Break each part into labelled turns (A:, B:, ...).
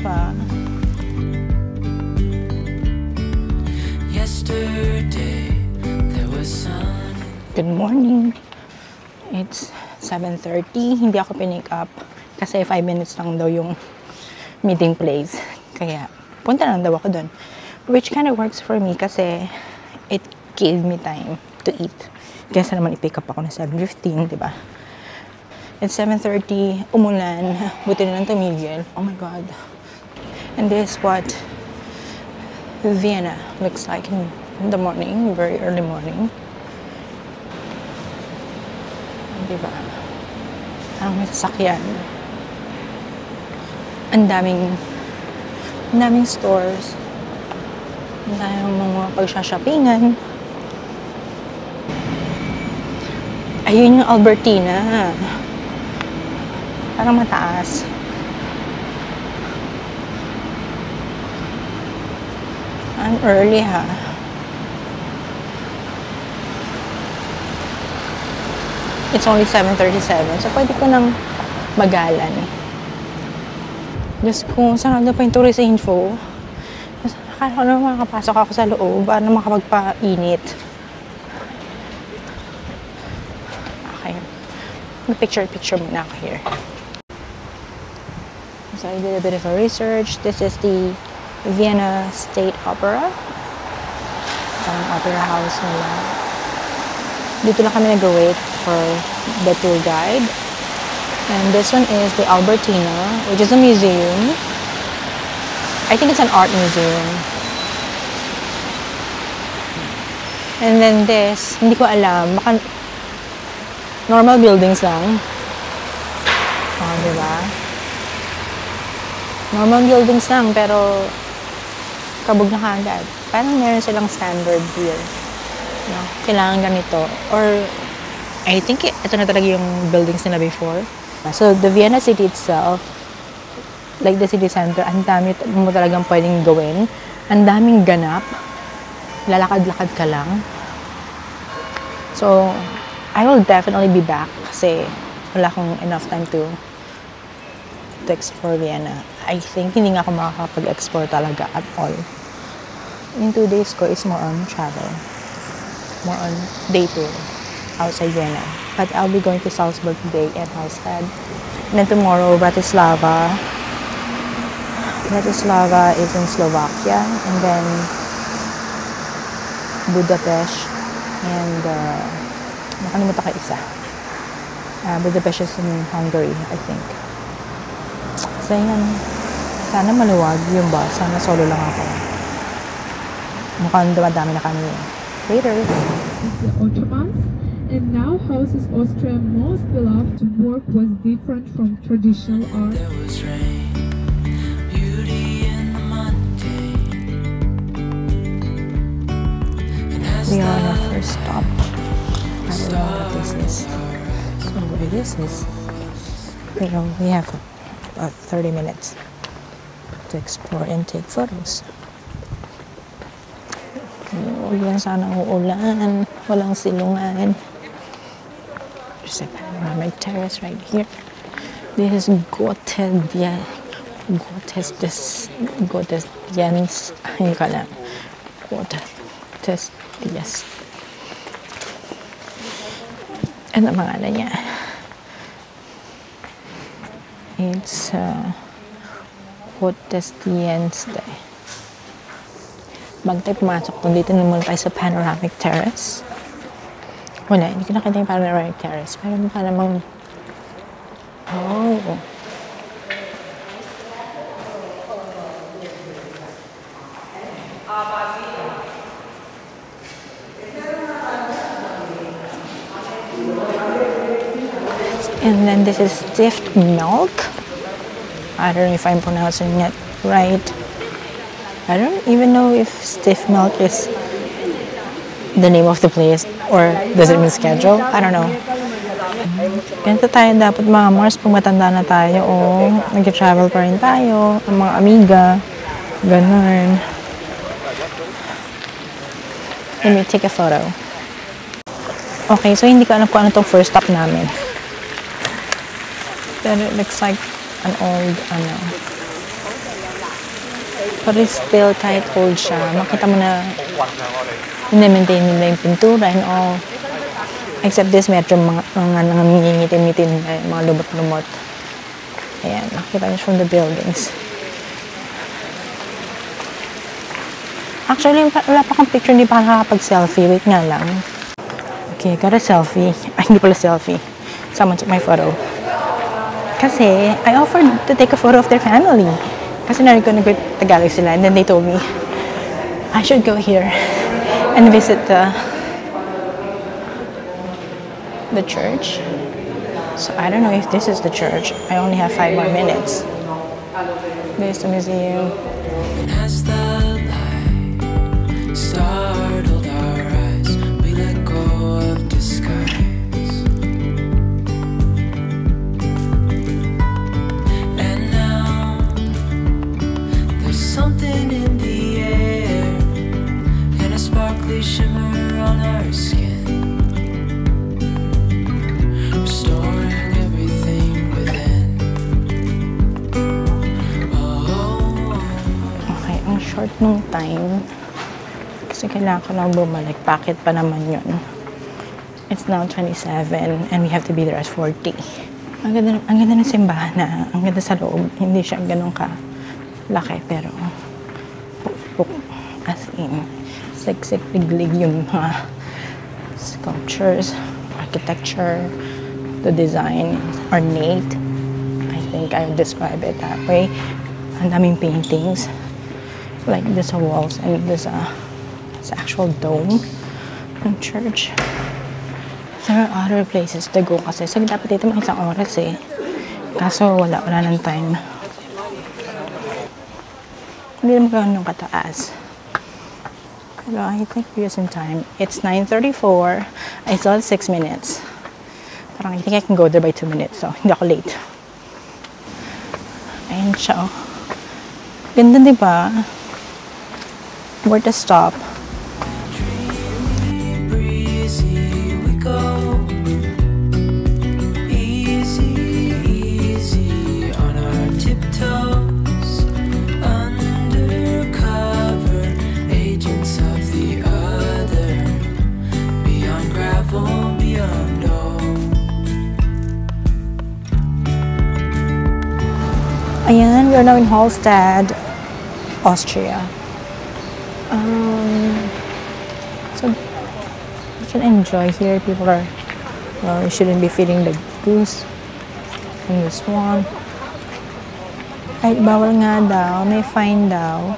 A: Diba?
B: Yesterday there was sun.
A: Good morning. It's 7:30. Hindi ako pinick up kasi 5 minutes lang daw yung meeting place. Kaya punta lang daw ako dun. Which kind of works for me kasi it gave me time to eat. Kesa naman i-pick up ako na 7:15, diba? It's 7:30, umulan, buti na lang tumigil. Oh my God. And this is what Vienna looks like in the morning, very early morning. Diba? Ang may sasakyan. Ang daming stores. Ang daming mga pagsha-shoppingan. Ayun yung Albertina. Parang mataas. Ang early ha. It's only 7:37. So pwede ko nang magalan. Just kung saan na pa yung tourist info. Akala ko na makakapasok ako sa loob para makapagpainit. Okay. Picture muna ako here. So I did a bit of a research. This is the Vienna State Opera. Ang opera house nila. Dito lang kami nag-wait for the tour guide. And this one is the Albertina, which is a museum. I think it's an art museum. And then this, hindi ko alam, baka normal buildings lang. Oh, diba? Normal buildings lang, pero kabog na kagad. Parang meron silang standard here. No? Kailangan ganito. Or, I think ito na talaga yung buildings nila before. So, the Vienna city itself, like the city center, ang dami mo talagang pwedeng gawin. Ang daming ganap. Lalakad-lakad ka lang. So, I will definitely be back kasi wala akong enough time to explore Vienna. I think hindi nga ako makakapag-explore talaga at all. In 2 days ko is more on travel. More on day tour outside Vienna. But I'll be going to Salzburg today and Hallstatt. And then tomorrow, Bratislava. Bratislava is in Slovakia. And then Budapest. And nakalimutan ka isa. Budapest is in Hungary, I think. So yan. Sana maluwag yung bus. Sana solo lang ako. Mukhang dumadami na kami. Later.
C: The Ottomans, and now houses Austria's most beloved work was different from traditional art.
B: There was rain, beauty in the Monday. And as
A: We are on our
B: the
A: first stop. I don't know what this is. So what this is, we have about 30 minutes to explore and take photos. Huwag lang sana uulan, walang silungan. There's a panoramic terrace right here. This is Gottesdienst. Hindi ko alam. Gottesdienst. Ano ang pangalan niya? It's Gottesdienst. Bago tayo pumasok doon, dito naman tayo sa panoramic terrace. Wala, hindi ko nakita yung panoramic terrace. Pero mukha namang... Oh! And then this is Stift Milk. I don't know if I'm pronouncing it right. I don't even know if Stiff Milk is the name of the place or does it mean schedule? I don't know. Ganito tayo dapat mga Mars pag matanda na tayo o nag-travel pa rin tayo, ang mga amiga, ganun. Let me take a photo. Okay, so hindi ko alam kung ano itong first stop namin. But it looks like an old, But it's still kahit old siya, makita mo na maintain nila yung pintura and all. Except this medyo mga nangangingitim-ngitim na mga lumot-lumot. Ayan, nakita niyo from the buildings. Actually, wala pa kang picture, hindi pa nakakapag-selfie. Wait nga lang. Okay, got a selfie. Ay, hindi pala selfie. Someone took my photo. Kasi, I offered to take a photo of their family. Kasi narinig ko nag-Tagalog sila. And then they told me, I should go here and visit the church. So, I don't know if this is the church. I only have 5 more minutes. This is the museum.
B: As the light startled our eyes, we let go of disguise. And now there's something in the air and a sparkly shimmer on our skin, restoring everything within.
A: Okay, ang short nung time. Kasi kailangan ko lang bumalik. Bakit pa naman yun? It's now 27 and we have to be there at 40. Ang ganda ng simbahan na. Ang ganda sa loob. Hindi siya ganun ka-laki pero puk-puk. As in, siksik, liglig yung mga sculptures, architecture, the design, ornate. I think I would describe it that way. Ang daming paintings. Like there's a walls and there's a actual dome ng church. There are other places to go kasi dapat dito mga 1 oras eh. Kaso wala ng time. Hindi naman gano'n kataas. Pero I think we're in time. It's 9:34. I still have 6 minutes. Parang I think I can go there by 2 minutes. So hindi ako late. Ayan siya. Ganda diba? Where to stop?
B: Dreamy, breezy, we go. Easy, easy on our tiptoes. Undercover agents of the other. Beyond gravel, beyond all.
A: Ayan, we're now in Hallstatt, Austria. So you can enjoy here. People are, well, you shouldn't be feeding the goose in the swamp. Ay, bawal nga daw. May fine daw.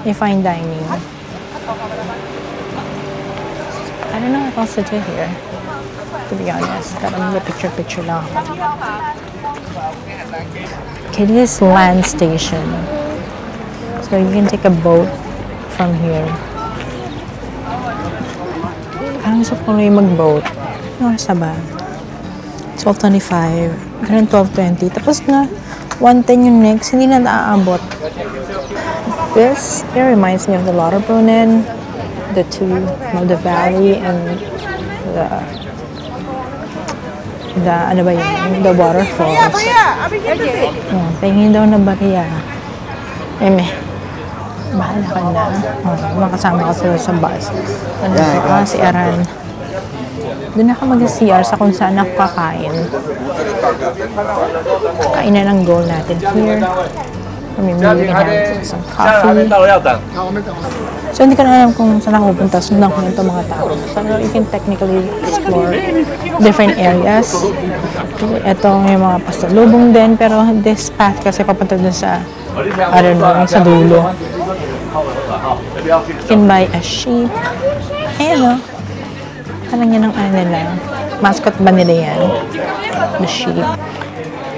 A: May fine dining. I don't know if I'll sit here, to be honest. Pero mag-picture lang ako. Okay, this is land station. So you can take a boat from here. Parang gusto ko yung mag-boat. Ano oras na ba? 12:25. Ganun 12:20. Tapos na 1:10 yung next. Hindi na naaabot. This here reminds me of the Lauterbrunnen, the two, the valley, and the ano ba yun? The waterfalls. Oh, pahingin daw na bariya. Bahala ka na. Makasama ka sa bus. Si Aran. Doon ako mag-CR sa kung saan ako kakain. Kain na ng goal natin here. Maybe we can have some coffee. So, hindi ko na alam kung saan ako pupunta. Sundan ko nito mga tao. So, you can technically explore different areas. Ito yung mga pasalubong din. Pero this path kasi papunta dun sa, I don't know, sa dulo. You can buy a sheep. Ayan o. Parang yan ang ano nila. Mascot ba nila yan? The sheep.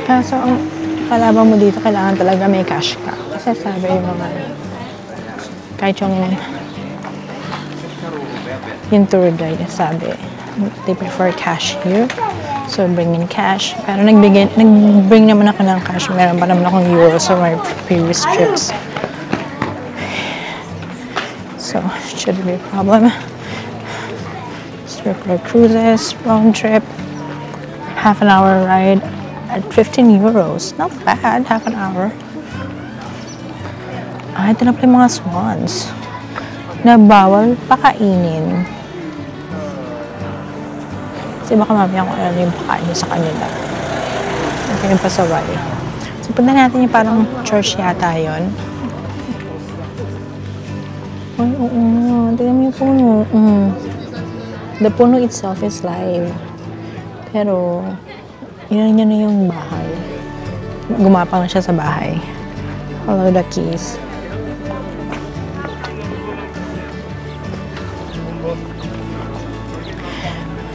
A: Kaso, ang kalaban mo dito, kailangan talaga may cash ka. Kasi sabi yung mga, kahit yung tour guide, sabi, they prefer cash here. So, bring in cash. Pero nag-bring naman ako ng cash. Meron pa naman akong euro sa my previous trips. So, shouldn't be a problem. Circular cruises, round trip, half an hour ride at 15 euros. Not bad, half an hour. Ito na pala yung mga swans na bawal pakainin. Kasi baka mamaya kung ano yung pakainin sa kanila. Ito yung pasaway. So, punta natin yung parang church yata yun. Ay, oo nga. Tignan mo yung puno. The puno itself is live. Pero, yun na yung bahay. Gumapang na siya sa bahay. Follow the keys.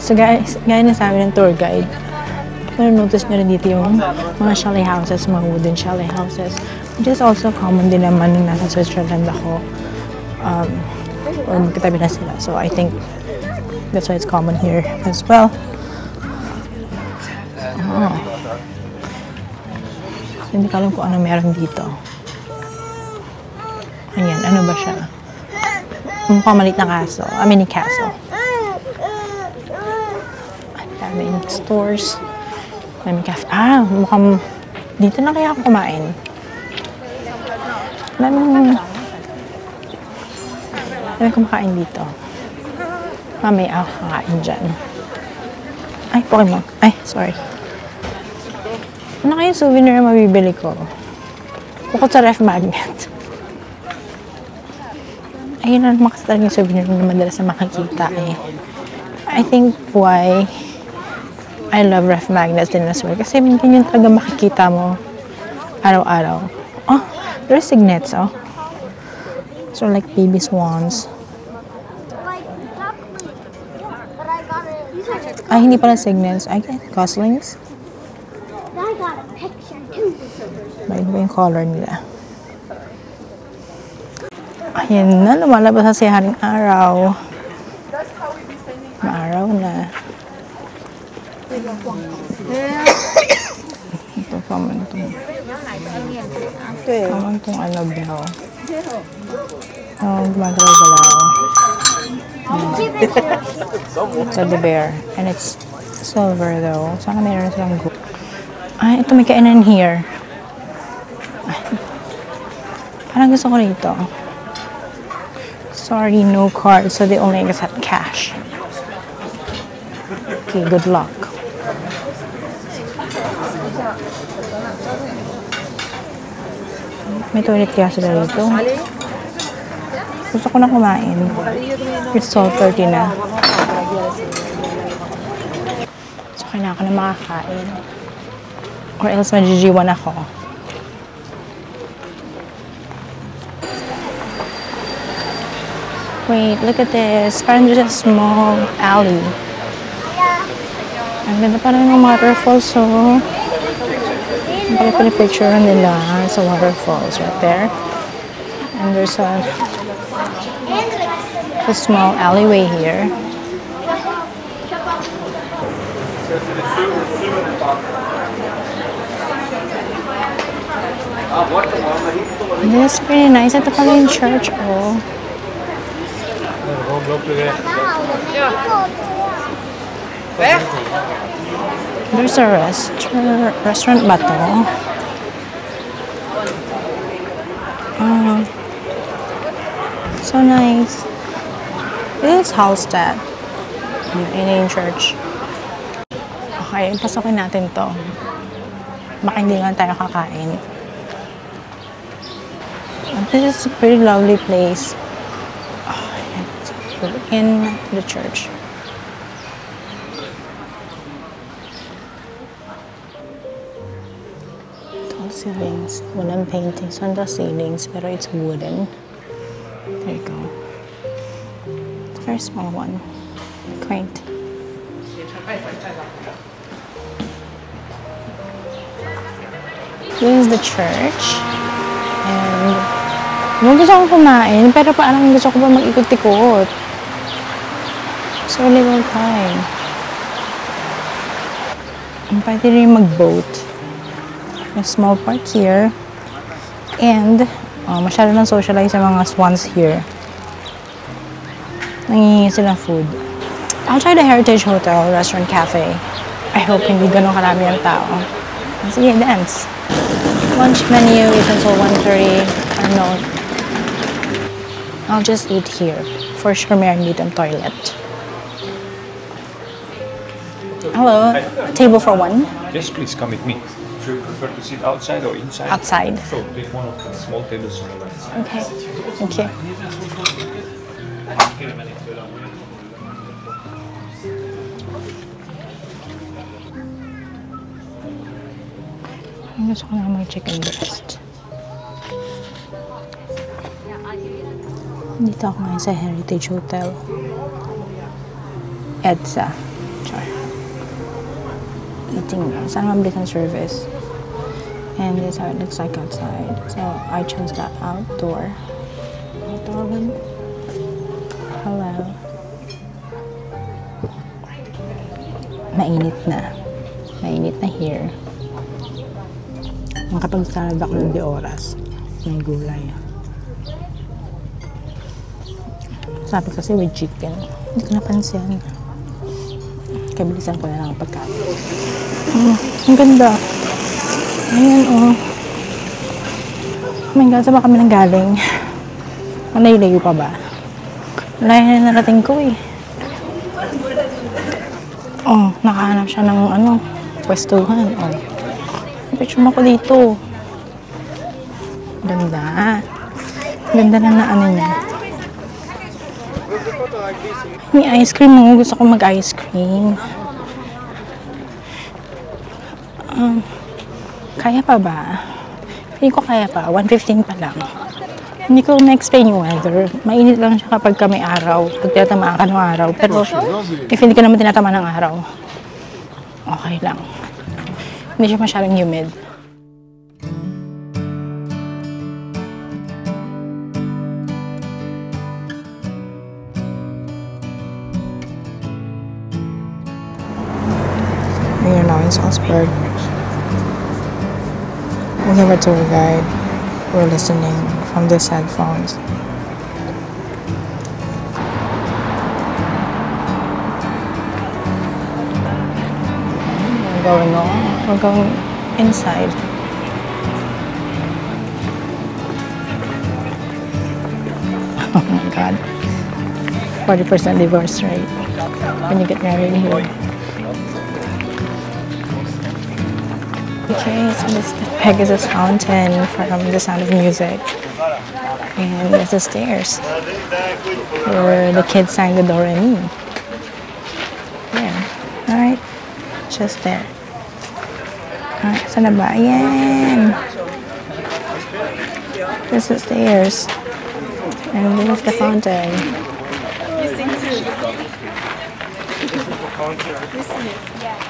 A: So guys, gaya na sabi ng tour guide, notice nyo rin dito yung mga chalet houses, mga wooden chalet houses, which is also common din naman nung nasa Switzerland ako. Or magkatabi na sila. So I think that's why it's common here as well. So, hindi ko alam kung ano meron dito. Ayan, ano ba siya? Mukhang maliit na castle. Mini castle. Daming stores. Daming cafe. Mukhang dito na kaya ako kumain. Daming kumakain dito. Mamaya ako kakain dyan. Ay, Pokemon. Ay, sorry. Ano kaya souvenir na mabibili ko? Bukod sa ref magnet. Ayun na naman kasi talaga yung souvenir na madalas na makikita eh. I think why I love ref magnets din as well. Kasi yun yung talaga makikita mo araw-araw. Oh, there's signets, oh. So like baby swans. Ay, hindi pala signets. I get goslings.
D: I got a picture too.
A: Ba't ba yung color nila? Ayan na, lumalabas sa siharing araw. Maaraw na. Ito pa man itong ano bell. Gumagalaw-galaw. The bear. And it's silver though. Saka meron silang gold. Ay, ito may kainan here. Ay, parang gusto ko rito. Sorry, no card. So they only accept cash. Okay, good luck. May toilet kaya sila rito. Gusto ko na kumain. It's 12:30 na. So, kailangan ko na makakain. Or else mag-G1 ako. Wait, look at this. Parang just a small alley. Ang ganda parang ng waterfalls, so ang pala-picture nila sa waterfalls right there. And there's a small alleyway here. And this is pretty nice. Ito pala yung church, oh. There's a restaurant ba to? So nice. This is Hallstatt. Yun yung church. Okay, pasokin natin to. Baka hindi nga tayo kakain. This is a pretty lovely place. In the church. Tall ceilings. Walang paintings on the ceilings, pero it's wooden. There you go. It's a very small one. Quaint. This is the church. And gusto kong kumain, pero parang gusto ko pa mag-ikot-ikot. So little time. Pwede rin mag-boat. A small park here. And masyado nang socialize sa mga swans here. Nangihingi sila food. I'll try the Heritage Hotel Restaurant Cafe. I hope hindi ganun karami ang tao. Sige, dance. Lunch menu is until 1:30. Ano, I'll just eat here. For sure, meron dito ang toilet. Hello, table for one?
E: Yes, please come with me. Do you prefer to sit outside or inside?
A: Outside.
E: So take one of the small tables on the left side.
A: Okay, thank you. Gusto ko na mag chicken breast. Dito ako ngayon sa Heritage Hotel. EDSA. Char. Eating na. Sana mabilis ang service. And this is how it looks like outside. So, I chose the outdoor. Outdoor one. Hello. Mainit na. Mainit na here. Makapag-salad ako ng 2 oras. May gulay. Sabi kasi with chicken. Hindi ko napansin. Kabilisan ko na lang ang pagkain. Ang ganda. Ayan, oh. Oh my God, saan ba kami nanggaling? Malayo pa ba? Layo na narating ko eh. Oh, nakahanap siya ng pwestuhan. Oh. Picture mo ko dito. Ganda. Ganda na niya. May ice cream mo. Gusto ko mag-ice cream. Kaya pa ba? Hindi ko kaya pa. 1:15 pa lang. Hindi ko na-explain yung weather. Mainit lang siya kapag may araw. Pag tinatamaan ka ng araw. Pero if hindi ka naman tinatamaan ng araw, okay lang. Hindi siya masyadong humid. We are now in Salzburg. We have a tour guide. We're listening from these headphones. Going on. We're going inside. Oh my God. 40% divorce rate when you get married here. Okay, so this is the Pegasus Fountain from The Sound of Music. And there's the stairs where the kids sang the Do Re Mi. Yeah. Alright. Just there. Alright, saan na ba? Ayan! This is the stairs. And this is the fountain.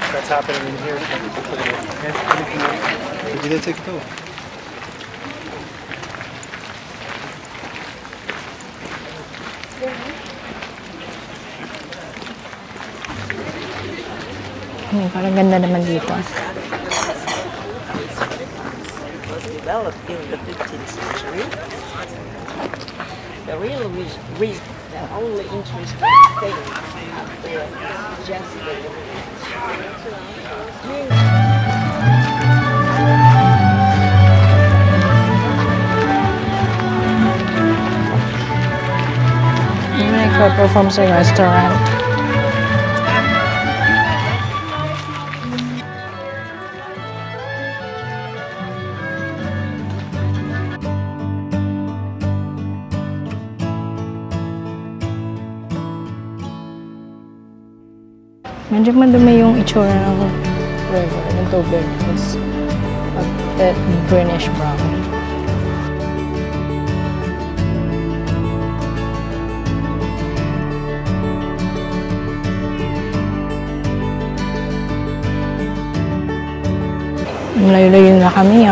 E: That's happening in here. Did you take a photo?
A: Parang ganda naman dito.
F: Was developed in the 15th century. The real reason, the only interesting thing after just
A: Perform sa restaurant. Medyo madumi yung itsura ng river, ng tubig. It's a bit greenish brown. Layo-layo na kami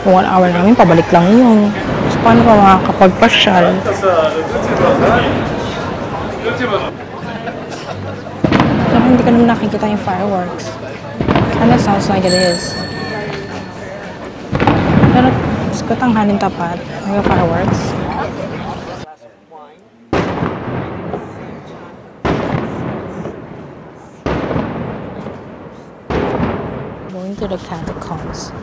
A: Kung 1 hour namin, pabalik lang yun. So, paano pa makakapagpasyal? Hindi ka naman nakikita yung fireworks. And that sounds like it is. Pero, ko tanghalin tapat. May fireworks. Going to the catacombs.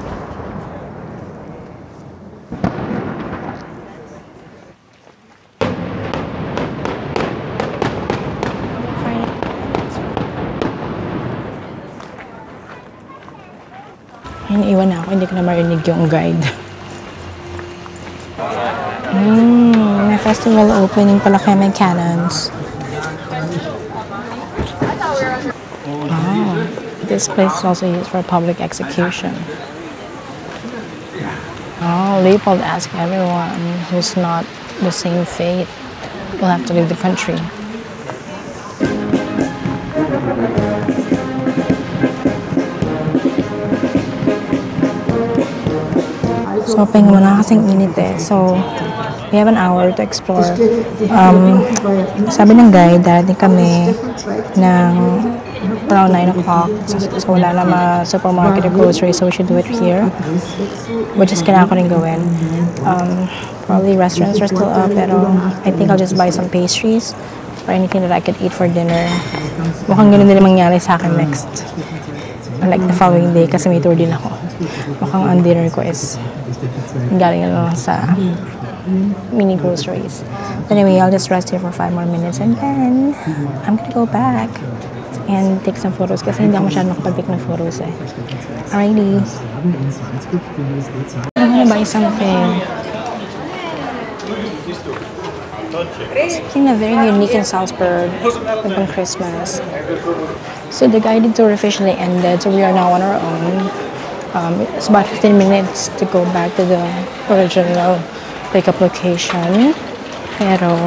A: Iniiwan na ako, hindi ko na marinig yung guide. May festival opening pala kaya may cannons. Oh, this place is also used for public execution. Oh, Leopold asked everyone who's not the same fate will have to leave the country. So, pahinga muna kasing init eh. So, we have an hour to explore. Sabi ng guide, darating kami ng around 9 o'clock. So, wala na supermarket or grocery, so we should do it here. Which is kailangan ko rin gawin. Probably restaurants are still up, pero I think I'll just buy some pastries or anything that I could eat for dinner. Mukhang ganun din mangyari sa akin next. Like the following day, kasi may tour din ako. Mukhang ang dinner ko is galing na lang sa mini groceries. Anyway, I'll just rest here for 5 more minutes and then I'm gonna go back and take some photos kasi hindi ako masyadong nakapag-take ng photos eh. Alrighty. I'm gonna buy something. Something very unique in Salzburg on Christmas. So the guided tour officially ended, so we are now on our own. It's about 15 minutes to go back to the original pickup location. Pero,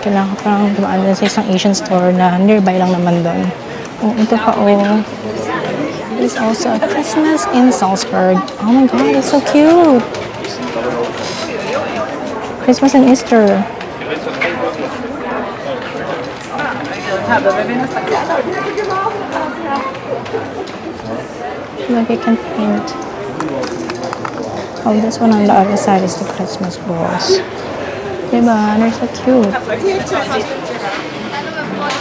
A: kailangan ko parang dumaan din sa isang Asian store na nearby lang naman doon. Oh, ito pa oh. It's also a Christmas in Salzburg. Oh my god, it's so cute! Christmas and Easter. Like I can paint. Oh, this one on the other side is the Christmas balls. Diba? They're so cute.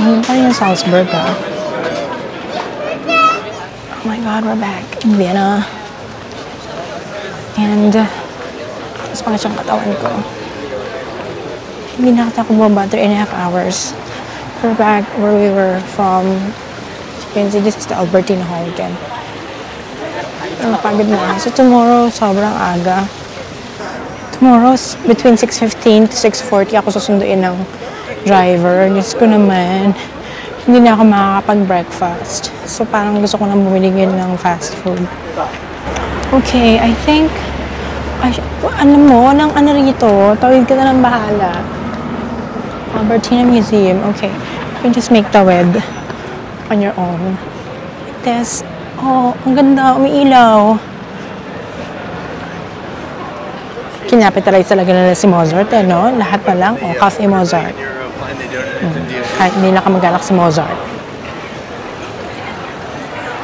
A: Ano pa yung Salzburg ah? Oh my god, we're back in Vienna. And mas pangit yung katawan ko. Hindi nakita ko bumaba 3.5 hours. We're back where we were from. As you can see, this is the Albertina Hall again. Napagod na. So tomorrow, sobrang aga. Tomorrow, between 6:15 to 6:40 ako susunduin ng driver. Diyos ko naman, hindi na ako makakapag-breakfast. So parang gusto ko nang bumili ng fast food. Okay, I think, ano mo, ng ano rito, tawid ka na ng bahala. Albertina Museum, okay. You can just make the web on your own. This, oh, ang ganda, umiilaw. Kinapitalize talaga nila si Mozart, eh, no? Lahat pa lang, oh, Cafe Mozart. Kahit hindi na kamag-anak si Mozart.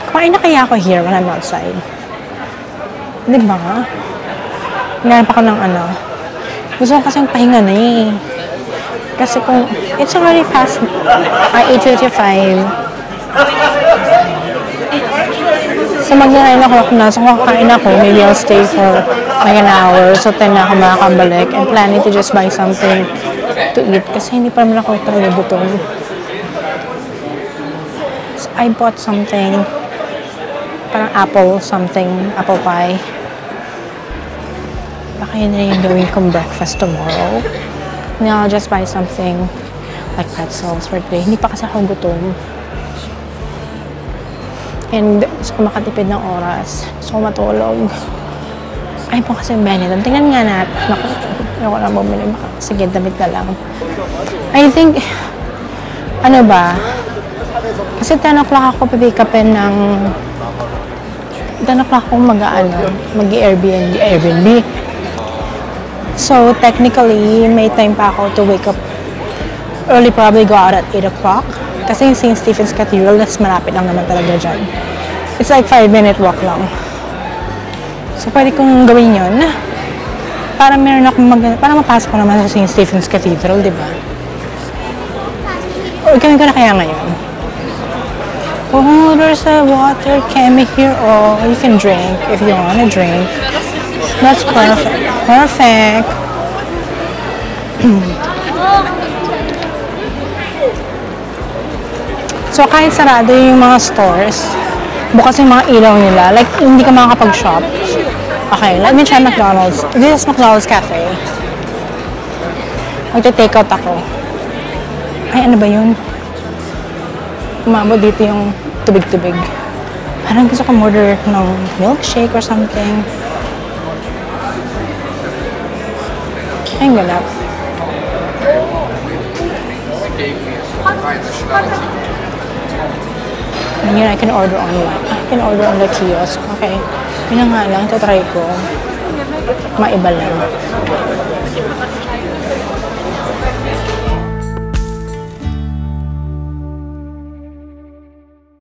A: Kumain na kaya ako here when I'm outside? Hindi ba? Hinanap ako ng ano. Gusto ko kasing pahinga na eh. Kasi kung, it's already past 8:55. So mag-9 o'clock na. So kakain ako, maybe I'll stay for like an hour. So 10 na ako makakabalik. And planning to just buy something to eat. Kasi hindi pa naman ako talaga gutom. So I bought something. Parang apple pie. Baka yun na yung gawin kong breakfast tomorrow. And I'll just buy something like pretzels for today. Hindi pa kasi ako gutom. And gusto ko makatipid ng oras. Gusto ko matulog. Ay po kasi Benetton. Tingnan nga natin. Naku, ako na bumili. Sige, damit na lang. I think, ano ba? Kasi 10 o'clock ako pipick upin ng 10 o'clock akong mag-Airbnb. So, technically, may time pa ako to wake up early, probably go out at 8 o'clock. Kasi yung St. Stephen's Cathedral, that's malapit lang naman talaga dyan. It's like 5-minute walk lang. So, pwede kong gawin yun. Para meron akong para mapasok ko naman sa St. Stephen's Cathedral, di ba? O, gawin ko na kaya ngayon. Oh, there's a water candy here. Oh, you can drink if you want to drink. That's perfect. Perfect. So, kahit sarado yung mga stores, bukas yung mga ilaw nila. Like, hindi ka makakapag-shop. Okay, let me try McDonald's. This is McDonald's Cafe. Magte-take out ako. Ay, ano ba yun? Umabot dito yung tubig-tubig. Parang gusto ko order ng milkshake or something. Ay, ang ganap. And yun, I can order online. I can order on the kiosk. Okay. Yun na nga lang, ito try ko. Maiba lang.